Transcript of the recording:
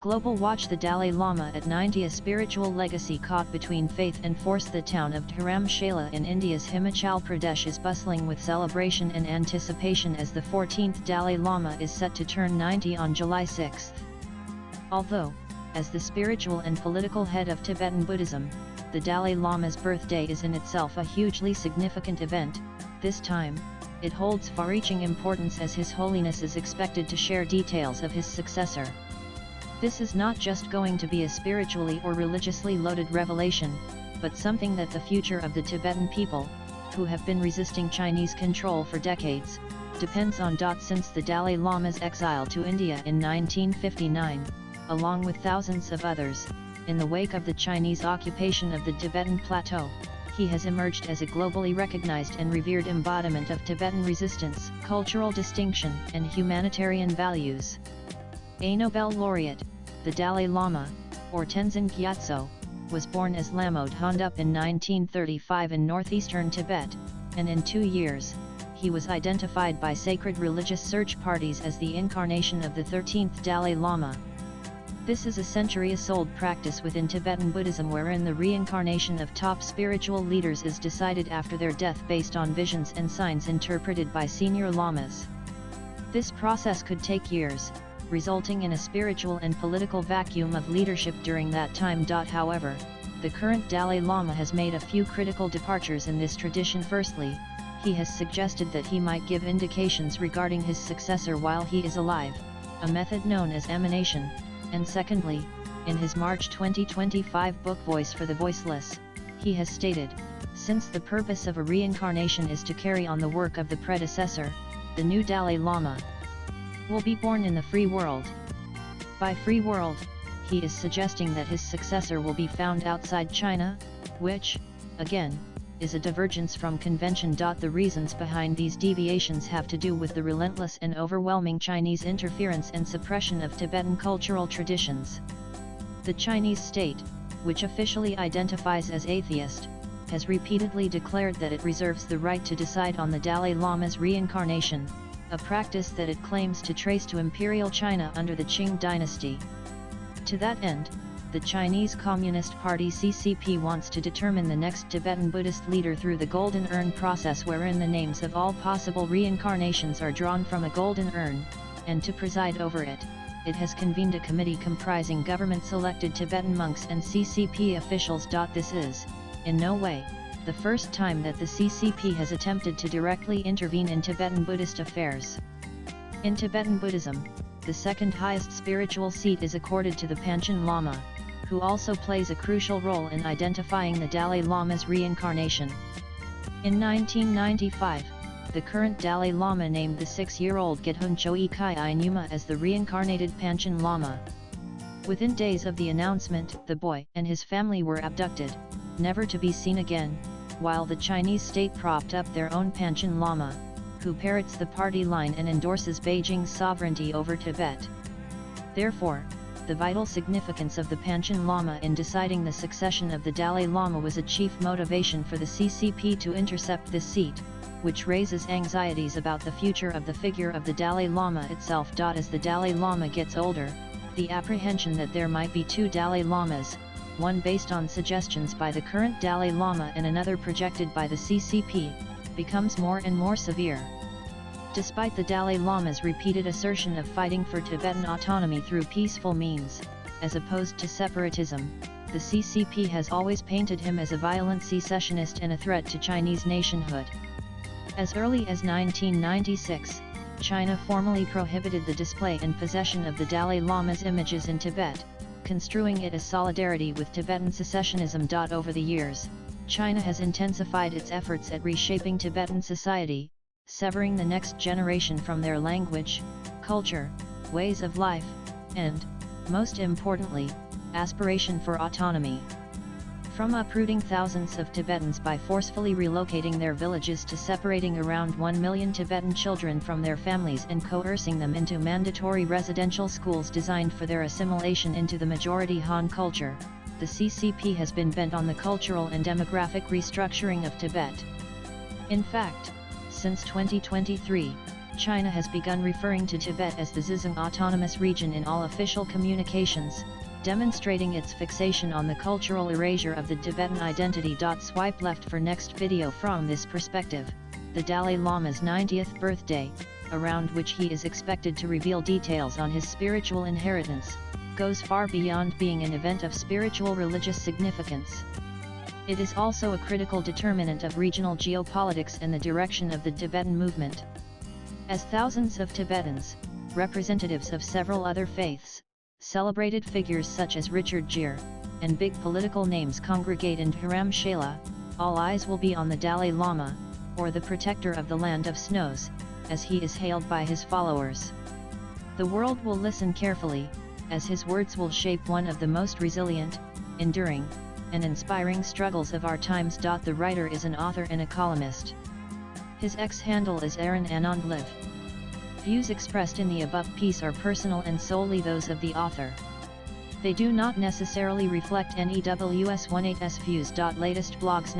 Global Watch. The Dalai Lama at 90. A spiritual legacy caught between faith and force. The town of Dharamshala in India's Himachal Pradesh is bustling with celebration and anticipation as the 14th Dalai Lama is set to turn 90 on July 6. Although, as the spiritual and political head of Tibetan Buddhism, the Dalai Lama's birthday is in itself a hugely significant event, this time, it holds far-reaching importance as His Holiness is expected to share details of his successor. This is not just going to be a spiritually or religiously loaded revelation, but something that the future of the Tibetan people, who have been resisting Chinese control for decades, depends on. Since the Dalai Lama's exile to India in 1959, along with thousands of others, in the wake of the Chinese occupation of the Tibetan Plateau, he has emerged as a globally recognized and revered embodiment of Tibetan resistance, cultural distinction, and humanitarian values. A Nobel laureate, the Dalai Lama, or Tenzin Gyatso, was born as Lama Dhondup in 1935 in northeastern Tibet, and in 2 years, he was identified by sacred religious search parties as the incarnation of the 13th Dalai Lama. This is a centuries-old practice within Tibetan Buddhism wherein the reincarnation of top spiritual leaders is decided after their death based on visions and signs interpreted by senior lamas. This process could take years, resulting in a spiritual and political vacuum of leadership during that time. However, the current Dalai Lama has made a few critical departures in this tradition. Firstly, he has suggested that he might give indications regarding his successor while he is alive, a method known as emanation, and secondly, in his March 2025 book Voice for the Voiceless, he has stated, since the purpose of a reincarnation is to carry on the work of the predecessor, the new Dalai Lama will be born in the free world. By free world, he is suggesting that his successor will be found outside China, which, again, is a divergence from convention. The reasons behind these deviations have to do with the relentless and overwhelming Chinese interference and suppression of Tibetan cultural traditions. The Chinese state, which officially identifies as atheist, has repeatedly declared that it reserves the right to decide on the Dalai Lama's reincarnation, a practice that it claims to trace to Imperial China under the Qing dynasty. To that end, the Chinese Communist Party CCP wants to determine the next Tibetan Buddhist leader through the Golden Urn process, wherein the names of all possible reincarnations are drawn from a golden urn, and to preside over it, it has convened a committee comprising government-selected Tibetan monks and CCP officials. This is, in no way, the first time that the CCP has attempted to directly intervene in Tibetan Buddhist affairs. In Tibetan Buddhism, the second highest spiritual seat is accorded to the Panchen Lama, who also plays a crucial role in identifying the Dalai Lama's reincarnation. In 1995, the current Dalai Lama named the 6-year-old Gethun Choi Kai Numa as the reincarnated Panchen Lama. Within days of the announcement, the boy and his family were abducted, never to be seen again, while the Chinese state propped up their own Panchen Lama, who parrots the party line and endorses Beijing's sovereignty over Tibet. Therefore, the vital significance of the Panchen Lama in deciding the succession of the Dalai Lama was a chief motivation for the CCP to intercept this seat, which raises anxieties about the future of the figure of the Dalai Lama itself. As the Dalai Lama gets older, the apprehension that there might be two Dalai Lamas, one based on suggestions by the current Dalai Lama and another projected by the CCP, becomes more and more severe. Despite the Dalai Lama's repeated assertion of fighting for Tibetan autonomy through peaceful means, as opposed to separatism, the CCP has always painted him as a violent secessionist and a threat to Chinese nationhood. As early as 1996, China formally prohibited the display and possession of the Dalai Lama's images in Tibet, construing it as solidarity with Tibetan secessionism. Over the years, China has intensified its efforts at reshaping Tibetan society, severing the next generation from their language, culture, ways of life, and, most importantly, aspiration for autonomy. From uprooting thousands of Tibetans by forcefully relocating their villages to separating around 1 million Tibetan children from their families and coercing them into mandatory residential schools designed for their assimilation into the majority Han culture, the CCP has been bent on the cultural and demographic restructuring of Tibet. In fact, since 2023, China has begun referring to Tibet as the Xizang Autonomous Region in all official communications, demonstrating its fixation on the cultural erasure of the Tibetan identity. Swipe left for next video. From this perspective, the Dalai Lama's 90th birthday, around which he is expected to reveal details on his spiritual inheritance, goes far beyond being an event of spiritual religious significance. It is also a critical determinant of regional geopolitics and the direction of the Tibetan movement. As thousands of Tibetans, representatives of several other faiths, celebrated figures such as Richard Gere, and big political names congregate in Dharamshala, all eyes will be on the Dalai Lama, or the protector of the land of snows, as he is hailed by his followers. The world will listen carefully, as his words will shape one of the most resilient, enduring, and inspiring struggles of our times. The writer is an author and a columnist. His X handle is Aaron Anand Live. Views expressed in the above piece are personal and solely those of the author. They do not necessarily reflect NEWS18's views. Latest blogs.